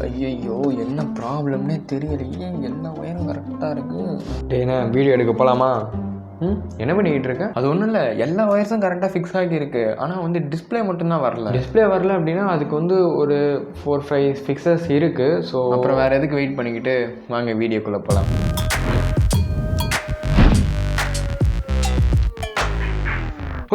ஐயோ என்ன ப்ராப்ளம்னே தெரியலையே, எல்லா ஒயரும் கரெக்டாக இருக்குது. டேண்ணே வீடியோ எடுக்க போகலாமா? என்ன பண்ணிக்கிட்டு இருக்க? அது ஒன்றும் இல்லை, எல்லா ஒயர்ஸும் கரெக்டாக ஃபிக்ஸ் ஆகி இருக்குது. ஆனால் வந்து டிஸ்பிளே மட்டும்தான் வரல. டிஸ்பிளே வரல அப்படின்னா அதுக்கு வந்து ஒரு 4-5 ஃபிக்சர்ஸ் இருக்குது. ஸோ அப்புறம் வேறு எதுக்கு வெயிட் பண்ணிக்கிட்டு, வாங்க வீடியோக்குள்ளே போகலாம்.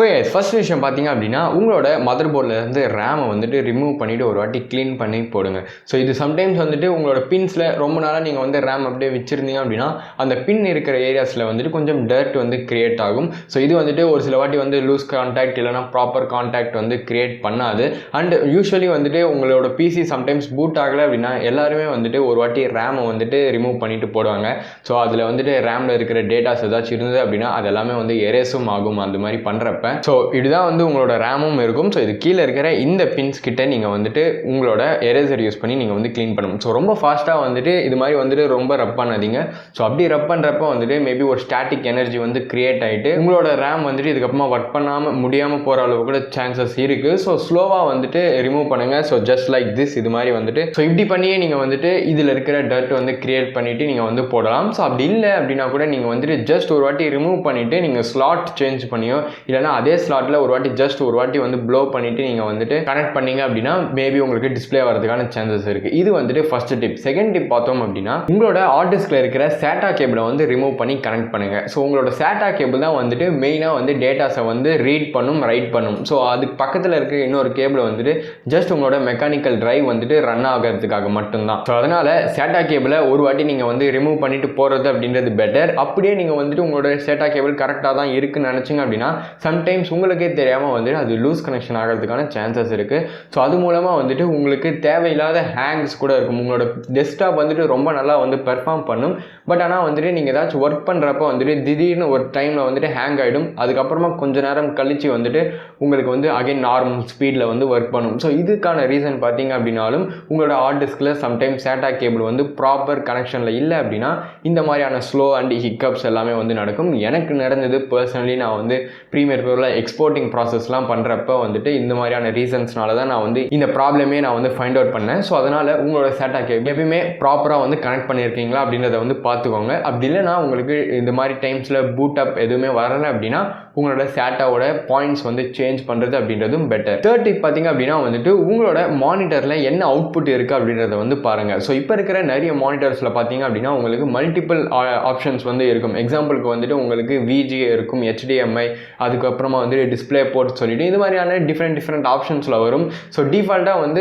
ஓகே, ஃபர்ஸ்ட் விஷயம் பார்த்தீங்க அப்படின்னா உங்களோட மதர் போர்ட்லேருந்து ரேமை வந்துட்டு ரிமூவ் பண்ணிவிட்டு ஒரு வாட்டி க்ளீன் பண்ணி போடுங்க. ஸோ இது சம்டைம்ஸ் வந்துட்டு உங்களோட பின்ஸில் ரொம்ப நாளாக நீங்கள் வந்து ரேம் அப்படியே வச்சுருந்தீங்க அப்படின்னா அந்த பின் இருக்கிற ஏரியாஸில் வந்துட்டு கொஞ்சம் டர்ட் வந்து க்ரியேட் ஆகும். ஸோ இது வந்துட்டு ஒரு சில வாட்டி வந்து லூஸ் கான்டாக்ட் இல்லைனா ப்ராப்பர் கான்டாக்ட் வந்து க்ரியேட் பண்ணாது. அண்ட் யூஸ்வலி வந்துட்டு உங்களோட பிசி சம்டைம்ஸ் பூட் ஆகலை அப்படின்னா எல்லாருமே வந்துட்டு ஒரு வாட்டி ரேமை வந்துட்டு ரிமூவ் பண்ணிட்டு போடுவாங்க. ஸோ அதில் வந்துட்டு ரேமில் இருக்கிற டேட்டாஸ் ஏதாச்சும் இருந்தது அப்படின்னா அது எல்லாமே வந்து எரேஸும் ஆகும் அந்த மாதிரி பண்ணுறப்ப. ஸோ இதுதான் வந்து உங்களோட ரேமும் இருக்கும். ஸோ இது கீழே இருக்கிற இந்த பின்ஸ் கிட்ட நீங்கள் வந்துட்டு உங்களோட எரேசர் யூஸ் பண்ணி நீங்கள் வந்து க்ளீன் பண்ணணும். ஸோ ரொம்ப ஃபாஸ்ட்டாக வந்துட்டு இது மாதிரி வந்துட்டு ரொம்ப ரப் பண்ணாதீங்க. ஸோ அப்படி ரப் பண்ணுறப்ப வந்துட்டு மேபி ஒரு ஸ்டாட்டிக் எனர்ஜி வந்து கிரியேட் ஆகிட்டு உங்களோட ரேம் வந்துட்டு இதுக்கப்புறமா ஒர்க் பண்ணாமல் முடியாமல் போகிற அளவு கூட சான்சஸ் இருக்குது. ஸோ ஸ்லோவாக வந்துட்டு ரிமூவ் பண்ணுங்கள். ஸோ ஜஸ்ட் லைக் திஸ் இது மாதிரி வந்துட்டு ஸோ இப்படி பண்ணியே நீங்கள் வந்துட்டு இதில் இருக்கிற டர்ட் வந்து கிரியேட் பண்ணிவிட்டு நீங்கள் வந்து போடலாம். ஸோ அப்படி இல்லை அப்படின்னா கூட நீங்கள் வந்துட்டு ஜஸ்ட் ஒரு வாட்டி ரிமூவ் பண்ணிவிட்டு நீங்கள் ஸ்லாட் சேஞ்ச் பண்ணியோ இல்லைனா அதே ஸ்லாட்டில் ஒரு வாட்டி வந்து ப்ளோ பண்ணிவிட்டு நீங்கள் வந்துட்டு கனெக்ட் பண்ணீங்க அப்படின்னா மேபி உங்களுக்கு டிஸ்பிளே வரதுக்கான சான்சஸ் இருக்குது. இது வந்துட்டு ஃபர்ஸ்ட் டிப். செகண்ட் டிப் பார்த்தோம் அப்படின்னா உங்களோட ஹார்ட் டிஸ்கில் இருக்கிற சேட்டா கேபிளை வந்து ரிமூவ் பண்ணி கனெக்ட் பண்ணுங்கள். ஸோ உங்களோட சேட்டா கேபிள் தான் வந்துட்டு மெயினாக வந்து டேட்டாஸை வந்து ரீட் பண்ணும், ரைட் பண்ணும். ஸோ அதுக்கு பக்கத்தில் இருக்கிற இன்னொரு கேபிளை வந்துட்டு ஜஸ்ட் உங்களோட மெக்கானிக்கல் டிரைவ் வந்துட்டு ரன் ஆகிறதுக்காக மட்டும்தான். ஸோ அதனால் சேட்டா கேபிளை ஒரு வாட்டி நீங்கள் வந்து ரிமூவ் பண்ணிட்டு போகிறது அப்படின்றது பெட்டர். அப்படியே நீங்கள் வந்துட்டு உங்களோட சேட்டா கேபிள் கரெக்டாக தான் இருக்குன்னு நினச்சிங்க அப்படின்னா சம்டைம்ஸ் உங்களுக்கே தெரியாமல் வந்துட்டு அது லூஸ் கனெக்ஷன் ஆகிறதுக்கான சான்சஸ் இருக்குது. ஸோ அது மூலமாக வந்துட்டு உங்களுக்கு தேவையில்லாத ஹேங்ஸ் கூட இருக்கும். உங்களோட டெஸ்க்டாப் வந்துட்டு ரொம்ப நல்லா வந்து பெர்ஃபார்ம் பண்ணும். பட் ஆனால் வந்துட்டு நீங்கள் ஏதாச்சும் ஒர்க் பண்ணுறப்ப வந்துட்டு திடீர்னு ஒரு டைமில் வந்துட்டு ஹேங் ஆகிடும். அதுக்கப்புறமா கொஞ்சம் நேரம் கழித்து வந்துட்டு உங்களுக்கு வந்து அகைன் நார்மல் ஸ்பீடில் வந்து ஒர்க் பண்ணும். ஸோ இதுக்கான ரீசன் பார்த்தீங்க அப்படின்னாலும் உங்களோட ஹார்ட் டிஸ்கில் சம்டைம்ஸ் சேட்டா கேபிள் வந்து ப்ராப்பர் கனெக்ஷனில் இல்லை அப்படின்னா இந்த மாதிரியான ஸ்லோ அண்ட் ஹிக்கப்ஸ் எல்லாமே வந்து நடக்கும். எனக்கு நடந்தது பர்சனலி. நான் வந்து ப்ரீமியர் ப்ரோவில் எக்ஸ்போர்ட்டிங் ப்ராசஸ்லாம் பண்ணுறப்ப வந்துட்டு இந்த மாதிரியான ரீசன்ஸ்னால தான் நான் வந்து இந்த ப்ராப்ளமே நான் வந்து ஃபைண்ட் அவுட் பண்ணேன். ஸோ அதனால் உங்களோட சேட்டா கேபிள் எப்பயுமே ப்ராப்பராக வந்து கனெக்ட் பண்ணியிருக்கீங்களா அப்படின்றத வந்து பார்த்துக்கோங்க. அப்படி இல்லைனா உங்களுக்கு இந்த மாதிரி டைம்ஸில் பூட் அப் எதுவுமே வரலை அப்படின்னா உங்களோட சேட்டாவோட பாயிண்ட்ஸ் வந்து சேஞ்ச் பண்ணுறது அப்படின்றதும் பெட்டர். தேர்ட் டிப் பார்த்தீங்க அப்படின்னா வந்துட்டு உங்களோட மானிட்டரில் என்ன அவுட்புட் இருக்குது அப்படின்றத வந்து பாருங்கள். ஸோ இப்போ இருக்கிற நிறைய மானிட்டர்ஸில் பார்த்தீங்க அப்படின்னா உங்களுக்கு மல்டிபிள் ஆப்ஷன்ஸ் வந்து இருக்கும். எக்ஸாம்பிளுக்கு வந்துட்டு உங்களுக்கு VGA இருக்கும், HDMI, அதுக்கப்புறமா வந்து டிஸ்பிளே போர்ட் சொல்லிட்டு இது மாதிரியான டிஃப்ரெண்ட் ஆப்ஷன்ஸில் வரும். ஸோ டிஃபால்ட்டாக வந்து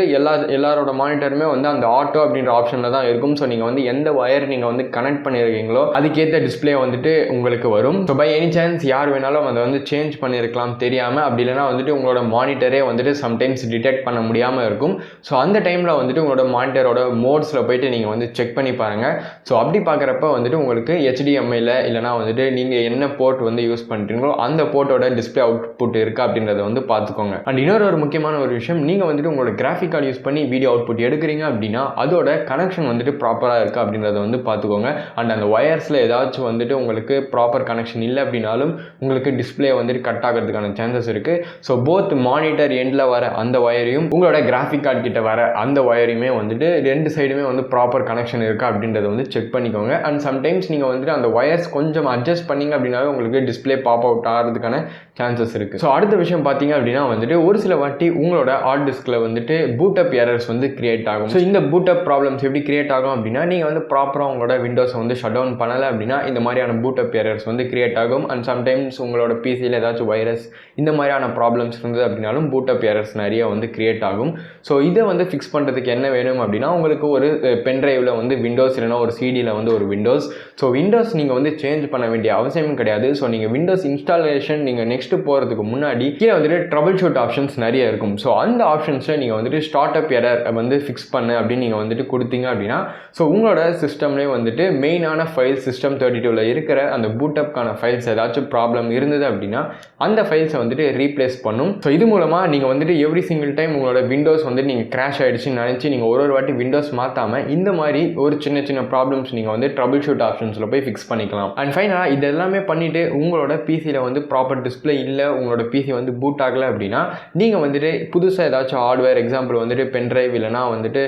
எல்லாரோட மானிட்டருமே வந்து அந்த ஆட்டோ அப்படின்ற ஆப்ஷனில் தான் இருக்கும். ஸோ நீங்கள் வந்து எந்த ஒயர் நீங்கள் வந்து கனெக்ட் பண்ணியிருக்கீங்களோ அதுக்கேற்ற டிஸ்பிளே வந்துட்டு உங்களுக்கு வரும். ஸோ பை எனி சான்ஸ் யார் வேணாலும் அதை வந்து சேஞ்ச் பண்ணியிருக்கலாம் தெரியாமல். அப்படி இல்லைனா வந்துட்டு உங்களோட மானிட்டரே வந்துட்டு சம்டைம்ஸ் டிடெக்ட் பண்ண முடியாமல் இருக்கும். ஸோ அந்த டைமில் வந்துட்டு உங்களோட மானிட்டரோட மோட்ஸில் போயிட்டு நீங்கள் வந்து செக் பண்ணி பாருங்கள். ஸோ அப்படி பார்க்குறப்ப வந்துட்டு உங்களுக்கு HDMIயில் இல்லைனா வந்துட்டு நீங்கள் என்ன போர்ட் வந்து யூஸ் பண்ணுறீங்களோ அந்த போர்ட்டோட டிஸ்பிளே அவுட்புட் இருக்கா அப்படின்றத வந்து பார்த்துக்கோங்க. அண்ட் இன்னொரு முக்கியமான ஒரு விஷயம், நீங்கள் வந்துட்டு உங்களோட கிராஃபிக் கார்டு யூஸ் பண்ணி வீடியோ அவுட்புட் எடுக்கிறீங்க அப்படின்னா அதோட கனெக்ஷன் வந்துட்டு ப்ராப்பராக இருக்கா அப்படின்றத வந்து பார்த்துக்கோங்க. அண்ட் அந்த ஒயர்ஸில் ஏதாச்சும் வந்துட்டு உங்களுக்கு ப்ராப்பர் கனெக்ஷன் இல்லை அப்படின்னாலும் உங்களுக்கு டிஸ்பிளே வந்துட்டு கட் ஆகிறதுக்கான சான்சஸ் இருக்குது. ஸோ போத் மானிட்டர் எண்டில் வர அந்த ஒயரையும் உங்களோட கிராஃபிக் கார்டு கிட்ட வர அந்த ஒயரையுமே வந்துட்டு ரெண்டு சைடுமே வந்து ப்ராப்பர் கனெக்ஷன் இருக்கா அப்படின்றத வந்து செக் பண்ணிக்கோங்க. அண்ட் சம்டைம்ஸ் நீங்கள் வந்துட்டு அந்த ஒயர்ஸ் கொஞ்சம் அட்ஜஸ்ட் பண்ணிங்க அப்படின்னாவே உங்களுக்கு டிஸ்பிளே பாப் அவுட் ஆகிறதுக்கான சான்சஸ் இருக்குது. ஸோ அடுத்த விஷயம் பார்த்தீங்க அப்படின்னா வந்துட்டு ஒரு சில வாட்டி உங்களோட ஹார்ட் டிஸ்கில் வந்துட்டு பூட்டப் எரர்ஸ் வந்து கிரியேட் ஆகும். ஸோ இந்த பூட்டப் ப்ராப்ளம்ஸ் எப்படி கிரியேட் ஆகும் அப்படின்னா நீங்கள் வந்து ப்ராப்பராக உங்களோட விண்டோஸை வந்து ஷட் டவுன் பண்ணலை அப்படின்னா இந்த மாதிரியான பூட்டப் எரர்ஸ் வந்து கிரியேட் ஆகும். அண்ட் சம்டைம்ஸ் உங்களோட பிசியில் ஏதாச்சும் வைரஸ் இந்த மாதிரியான ப்ராப்ளம்ஸ் இருந்தது அப்படின்னாலும் பூட்டப் எரர்ஸ் நிறைய வந்து கிரியேட் ஆகும். ஸோ இதை வந்து ஃபிக்ஸ் பண்ணுறதுக்கு என்ன வேணும் அப்படின்னா உங்களுக்கு ஒரு பென்ட்ரைவில் வந்து விண்டோஸ் இல்லைனா ஒரு சிடியில் வந்து ஒரு விண்டோஸ். ஸோ விண்டோஸ் நீங்கள் வந்து சேஞ்ச் பண்ண வேண்டிய அவசியம் கிடையாது. ஸோ நீங்கள் விண்டோஸ் இன்ஸ்டாலேஷன் நீங்கள் நெக்ஸ்ட் போகிறதுக்கு முன்னாடி கீழே வந்துட்டு ட்ரபிள் ஷூட் ஆப்ஷன்ஸ் நிறைய இருக்கும். ஸோ அந்த ஆப்ஷன்ஸில் நீங்கள் வந்துட்டு ஸ்டார்ட் அப் எரர் வந்து ஃபிக்ஸ் பண்ணு அப்படின்னு நீங்கள் வந்துட்டு கொடுத்தீங்க அப்படின்னா ஸோ உங்களோட சிஸ்டம்லேயே வந்துட்டு மெயினான ஃபைல் சிஸ்டம் 32ல் இருக்கிற அந்த பூட்டப்கான ஃபைல்ஸ் ஏதாச்சும் ப்ராப்ளம் இருந்தது அப்படின்னா அந்த ஃபைல்ஸை வந்துட்டு ரீப்ளேஸ் பண்ணும். ஸோ இது மூலமாக நீங்கள் வந்துட்டு எவ்ரி சிங்கிள் டைம் உங்களோட விண்டோஸ் வந்து நீங்கள் கிராஷ் ஆகிடுச்சுன்னு நினச்சி நீங்கள் ஒரு வாட்டி விண்டோஸ் மாற்றாமல் இந்த மாதிரி ஒரு சின்ன ப்ராப்ளம்ஸ் நீங்கள் வந்து ட்ரபிள் ஷூட் ஆப்ஷன்ஸில் போய் ஃபிக்ஸ் பண்ணிக்கலாம். அண்ட் ஃபைனலாக இது எல்லாமே பண்ணிவிட்டு உங்களோட பிசியில் வந்து ப்ராப்பர் டிஸ்பிளே இல்லை உங்களோட பிசி வந்து பூட் ஆகலை அப்படின்னா நீங்கள் வந்துட்டு புதுசாக ஏதாச்சும் ஹார்ட்வேர் எக்ஸாம்பிள் வந்துட்டு பென்ட்ரைவ் இல்லைனா வந்துட்டு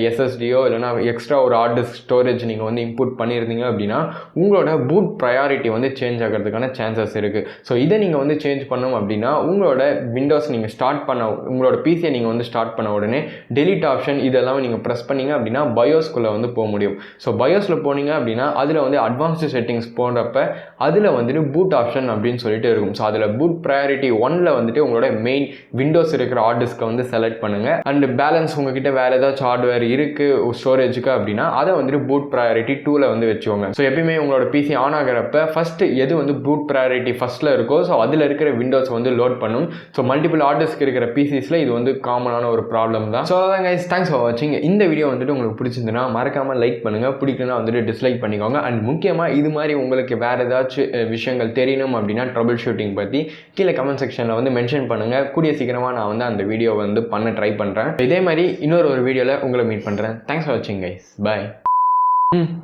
எஸ்எஸ்டியோ இல்லைனா எக்ஸ்ட்ரா ஒரு ஹார்ட் டிஸ்க் ஸ்டோரேஜ் நீங்கள் வந்து இன்புட் பண்ணியிருந்தீங்க அப்படின்னா உங்களோட பூட் ப்ரையாரிட்டி வந்து சேஞ்ச் ஆகிறதுக்கான சான்சஸ் இருக்குது. ஸோ இதை நீங்கள் வந்து சேஞ்ச் பண்ணணும் அப்படின்னா உங்களோட விண்டோஸ் நீங்கள் ஸ்டார்ட் பண்ண உங்களோட பிசியை நீங்கள் வந்து ஸ்டார்ட் பண்ண உடனே டெலிட் ஆப்ஷன் இதெல்லாம் நீங்கள் ப்ரெஸ் பண்ணிங்க அப்படின்னா பயோஸ்குள்ளே வந்து போக முடியும். ஸோ பயோஸில் போனீங்க அப்படின்னா அதில் வந்து அட்வான்ஸ்டு செட்டிங்ஸ் போடுறப்ப அதில் வந்துட்டு பூட் ஆப்ஷன் அப்படின்னு சொல்லிட்டு இருக்கும். ஸோ அதில் பூட் ப்ரையாரிட்டி 1ல் வந்துட்டு உங்களோட மெயின் விண்டோஸ் இருக்கிற ஹார்ட் டிஸ்க்கை வந்து செலக்ட் பண்ணுங்கள். அண்ட் பேலன்ஸ் உங்ககிட்ட வேறு ஏதாச்சும் ஹார்ட்வேர் இருக்குது ஸ்டோரேஜுக்கு அப்படின்னா அதை வந்துட்டு பூட் ப்ரையாரிட்டி 2ல் வந்து வச்சுக்கோங்க. ஸோ எப்பயுமே உங்களோட பிசி ஆன் ஆகிறப்ப ஃபஸ்ட்டு எது வந்து பூட் ப்ரையாரிட்டி ஃபஸ்ட்டில் இருக்கோ ஸோ அதில் இருக்கிற விண்டோஸ் வந்து லோட் பண்ணும். ஸோ மல்டிபிள் ஹார்ட் டிஸ்க் இருக்கிற பிசிஸில் இது வந்து காமனான ஒரு ப்ராப்ளம் தான். ஸோ அதான் கைஸ், தேங்க்ஸ் ஃபார் வாட்சிங். இந்த வீடியோ வந்துட்டு உங்களுக்கு பிடிச்சிருந்துன்னா மறக்காமல் லைக் பண்ணுங்கள், பிடிக்கலன்னா வந்துட்டு டிஸ்லைக் பண்ணிக்கோங்க. அண்ட் முக்கியமாக இது மாதிரி உங்களுக்கு வேறு ஏதாச்சும் விஷயங்கள் தெரியணும் அப்படின்னா ட்ரபிள் ஷூட்டிங் பற்றி கீழே கமெண்ட் செக்ஷனில் வந்து மென்ஷன் பண்ணுங்கள். கூடிய சீக்கிரமாக நான் வந்து அந்த வீடியோ வந்து பண்ண ட்ரை பண்ணுறேன். இதே மாதிரி இன்னொரு வீடியோவில் உங்களை மீட் பண்ணுறேன். தேங்க்ஸ் ஃபார் வாட்சிங் கைஸ், பாய்.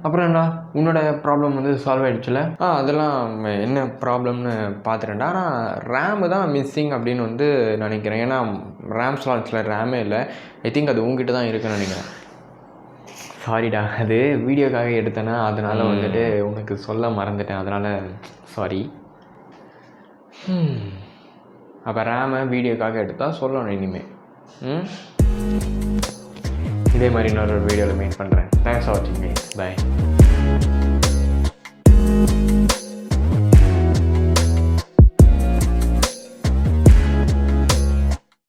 அப்புறம் என்ன உன்னோட ப்ராப்ளம் வந்து சால்வ் ஆகிடுச்சுல? அதெல்லாம் என்ன ப்ராப்ளம்னு பார்த்துட்டேன்டா. ஆனால் ரேமு தான் மிஸ்ஸிங் அப்படின்னு வந்து நினைக்கிறேன். ஏன்னா ரேம் ஸ்லாட்ஸில் ரேமே இல்லை. ஐ திங்க் அது உங்ககிட்ட தான் இருக்குன்னு நினைக்கிறேன். சாரிடா, அது வீடியோக்காக எடுத்தேன்னா அதனால் வந்துட்டு உனக்கு சொல்ல மறந்துட்டேன். அதனால் சாரி. அப்போ ரேமை வீடியோக்காக எடுத்தால் சொல்லணும் இனிமேல். இதே மாதிரி இன்னொரு வீடியோவில் மீட் பண்ணுறேன். தேங்க்ஸ் ஃபார் வாட்சிங் கைஸ், பை.